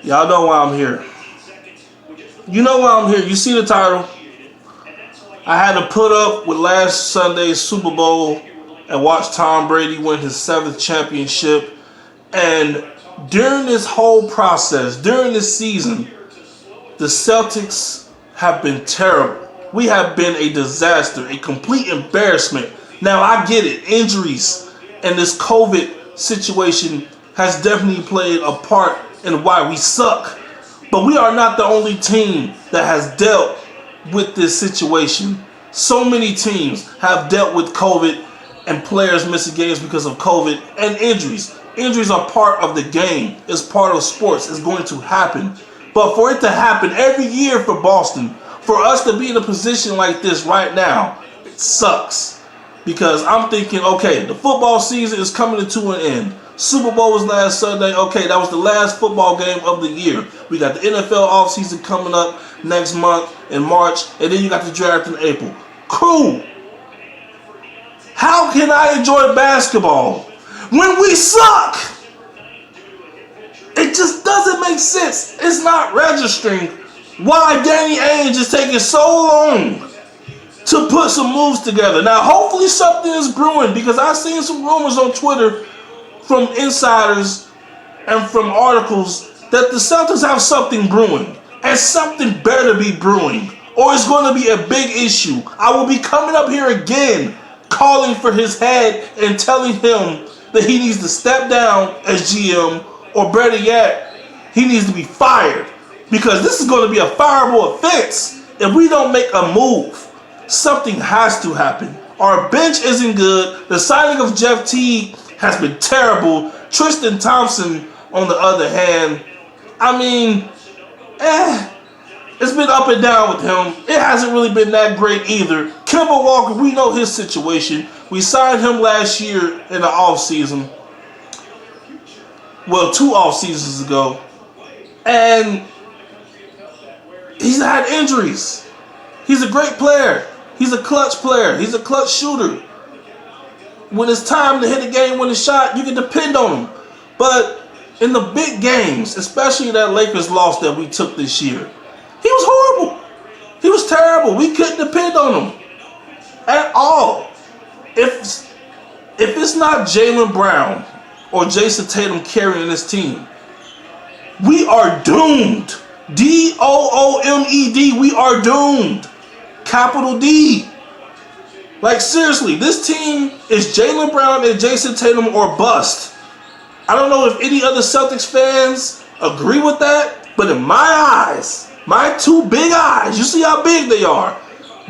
Y'all know why I'm here. You know why I'm here. You see the title. I had to put up with last Sunday's Super Bowl and watch Tom Brady win his 7th championship. And during this whole process, during this season, the Celtics have been terrible. We have been a disaster, a complete embarrassment. Now, I get it. Injuries and this COVID situation has definitely played a part in why we suck. But we are not the only team that has dealt with this situation. So many teams have dealt with COVID and players missing games because of COVID and injuries. Injuries are part of the game. It's part of sports. It's going to happen. But for it to happen every year for Boston, for us to be in a position like this right now, it sucks. Because I'm thinking, okay, the football season is coming to an end. Super Bowl was last Sunday. Okay, that was the last football game of the year. We got the NFL offseason coming up next month in March, and then you got the draft in April. Cool. How can I enjoy basketball when we suck? It just doesn't make sense. It's not registering why Danny Ainge is taking so long to put some moves together. Now, hopefully something is brewing, because I've seen some rumors on Twitter from insiders and from articles that the Celtics have something brewing, and something better be brewing, or it's going to be a big issue. I will be coming up here again calling for his head and telling him that he needs to step down as GM, or better yet, he needs to be fired, because this is going to be a fireable offense if we don't make a move. Something has to happen. Our bench isn't good. The signing of Jeff Teague has been terrible. Tristan Thompson, on the other hand, I mean, it's been up and down with him. It hasn't really been that great either. Kemba Walker, we know his situation. We signed him last year in the offseason. Well, 2 off seasons ago. And he's had injuries. He's a great player. He's a clutch player. He's a clutch shooter. When it's time to hit a game-winning shot, you can depend on him. But in the big games, especially that Lakers loss that we took this year, he was horrible. He was terrible. We couldn't depend on him at all. If it's not Jaylen Brown or Jason Tatum carrying this team, we are doomed. D-O-O-M-E-D. We are doomed. Capital D. Like, seriously, this team is Jaylen Brown and Jason Tatum or bust. I don't know if any other Celtics fans agree with that, but in my eyes, my 2 big eyes, you see how big they are,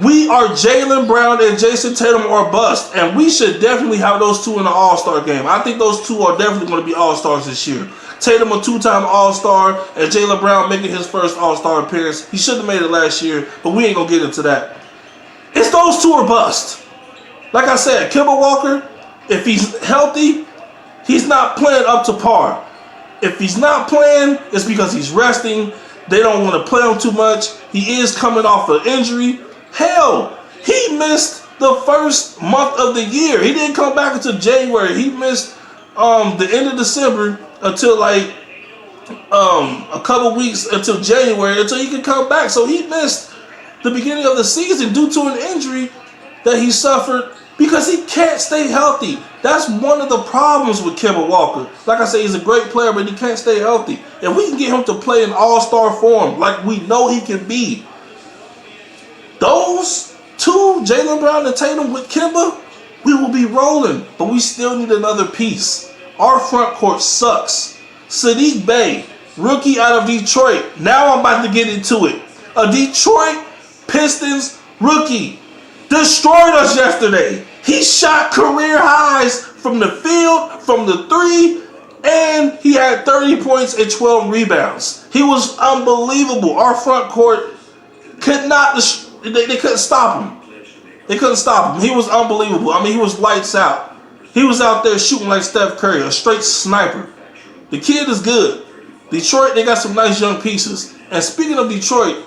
we are Jaylen Brown and Jason Tatum or bust, and we should definitely have those 2 in the All-Star game. I think those 2 are definitely going to be All-Stars this year. Tatum, a 2-time All-Star, and Jaylen Brown making his first All-Star appearance. He should have made it last year, but we ain't going to get into that. It's those 2 or bust. Like I said, Kemba Walker, if he's healthy, he's not playing up to par. If he's not playing, it's because he's resting. They don't want to play him too much. He is coming off an injury. Hell, he missed the first month of the year. He didn't come back until January. He missed the end of December until like a couple weeks until January until he could come back. So he missed the beginning of the season due to an injury that he suffered because he can't stay healthy. That's one of the problems with Kemba Walker. Like I say, he's a great player, but he can't stay healthy. If we can get him to play in all-star form like we know he can be, those 2, Jaylen Brown and Tatum with Kemba, we will be rolling. But we still need another piece. Our front court sucks. Sadiq Bey, rookie out of Detroit. Now I'm about to get into it. A Detroit Pistons rookie destroyed us yesterday. He shot career highs from the field, from the 3, and he had 30 points and 12 rebounds. He was unbelievable. Our front court could not, they couldn't stop him. They couldn't stop him. He was unbelievable. I mean, he was lights out. He was out there shooting like Steph Curry, a straight sniper. The kid is good. Detroit, they got some nice young pieces. And speaking of Detroit,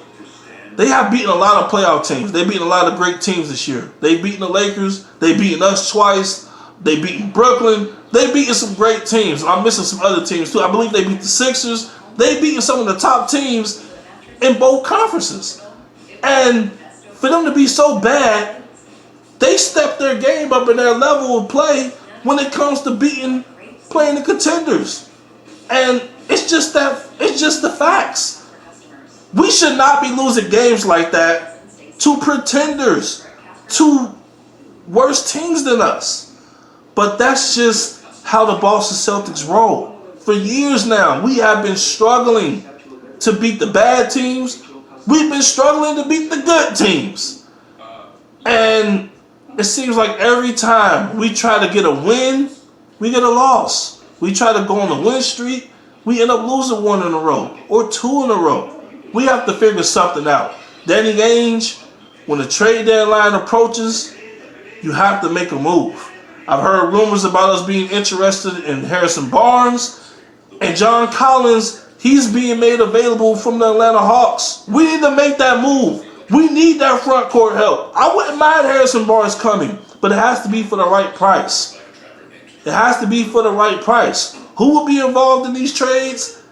they have beaten a lot of playoff teams. They've beaten a lot of great teams this year. They've beaten the Lakers. They've beaten us twice. They've beaten Brooklyn. They've beaten some great teams. I'm missing some other teams too. I believe they beat the Sixers. They beaten some of the top teams in both conferences. And for them to be so bad, they step their game up in their level of play when it comes to playing the Contenders. And it's just the facts. We should not be losing games like that to pretenders, to worse teams than us. But that's just how the Boston Celtics roll. For years now, we have been struggling to beat the bad teams. We've been struggling to beat the good teams. And it seems like every time we try to get a win, we get a loss. We try to go on a win streak, we end up losing one in a row or two in a row. We have to figure something out. Danny Ainge, when the trade deadline approaches, you have to make a move. I've heard rumors about us being interested in Harrison Barnes and John Collins. He's being made available from the Atlanta Hawks. We need to make that move. We need that front court help. I wouldn't mind Harrison Barnes coming, but it has to be for the right price. It has to be for the right price. Who will be involved in these trades?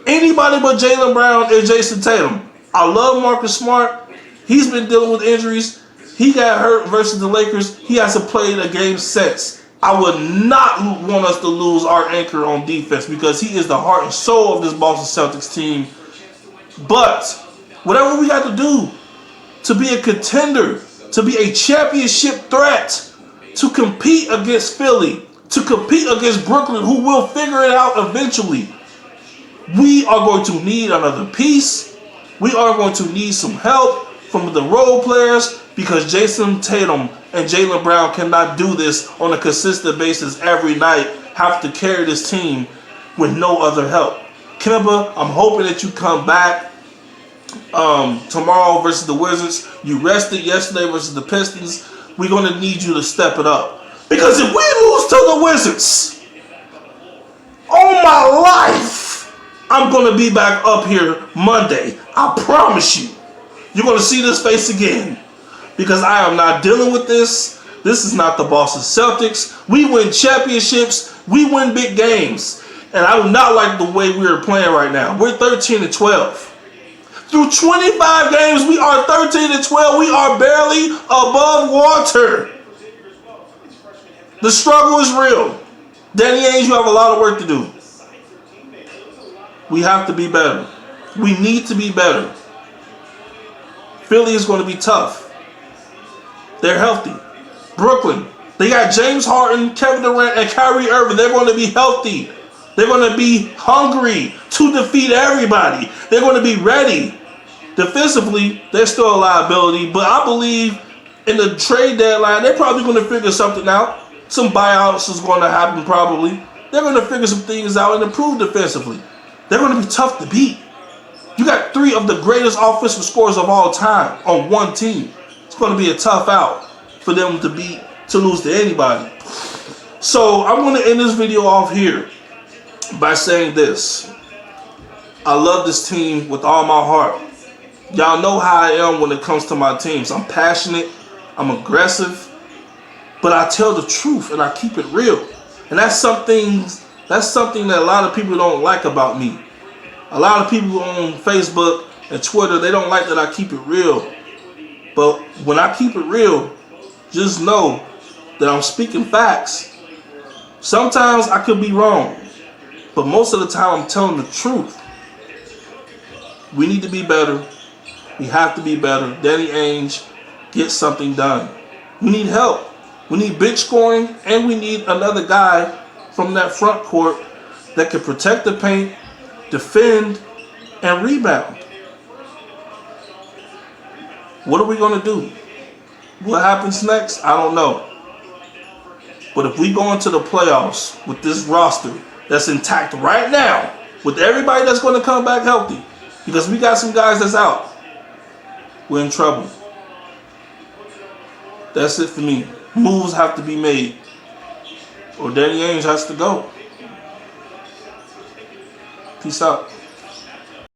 Anybody but Jaylen Brown and Jason Tatum. I love Marcus Smart. He's been dealing with injuries. He got hurt versus the Lakers. He hasn't played a game since. I would not want us to lose our anchor on defense because he is the heart and soul of this Boston Celtics team. But whatever we got to do to be a contender, to be a championship threat, to compete against Philly, to compete against Brooklyn, who will figure it out eventually, we are going to need another piece. We are going to need some help from the role players because Jason Tatum and Jaylen Brown cannot do this on a consistent basis every night, have to carry this team with no other help. Kemba, I'm hoping that you come back tomorrow versus the Wizards. You rested yesterday versus the Pistons. We're going to need you to step it up. Because if we lose to the Wizards, oh my life, I'm going to be back up here Monday. I promise you. You're going to see this face again. Because I am not dealing with this. This is not the Boston Celtics. We win championships. We win big games. And I do not like the way we are playing right now. We're 13-12. Through 25 games, we are 13-12. We are barely above water. The struggle is real. Danny Ainge, you have a lot of work to do. We have to be better. We need to be better. Philly is going to be tough. They're healthy. Brooklyn, they got James Harden, Kevin Durant, and Kyrie Irving. They're going to be healthy. They're going to be hungry to defeat everybody. They're going to be ready. Defensively, they're still a liability, but I believe in the trade deadline, they're probably going to figure something out. Some buyouts is going to happen probably. They're going to figure some things out and improve defensively. They're going to be tough to beat. You got three of the greatest offensive scorers of all time on one team. It's going to be a tough out for them to lose to anybody. So I'm going to end this video off here by saying this. I love this team with all my heart. Y'all know how I am when it comes to my teams. I'm passionate. I'm aggressive. But I tell the truth and I keep it real. And that's something that a lot of people don't like about me. A lot of people on Facebook and Twitter, they don't like that I keep it real. But when I keep it real, just know that I'm speaking facts. Sometimes I could be wrong, but most of the time I'm telling the truth. We need to be better. We have to be better. Danny Ainge, get something done. We need help. We need bench scoring, and we need another guy from that front court that can protect the paint, defend, and rebound. What are we going to do? What happens next? I don't know. But if we go into the playoffs with this roster that's intact right now, with everybody that's going to come back healthy, because we got some guys that's out, we're in trouble. That's it for me. Moves have to be made, or Danny Ainge has to go. Peace out.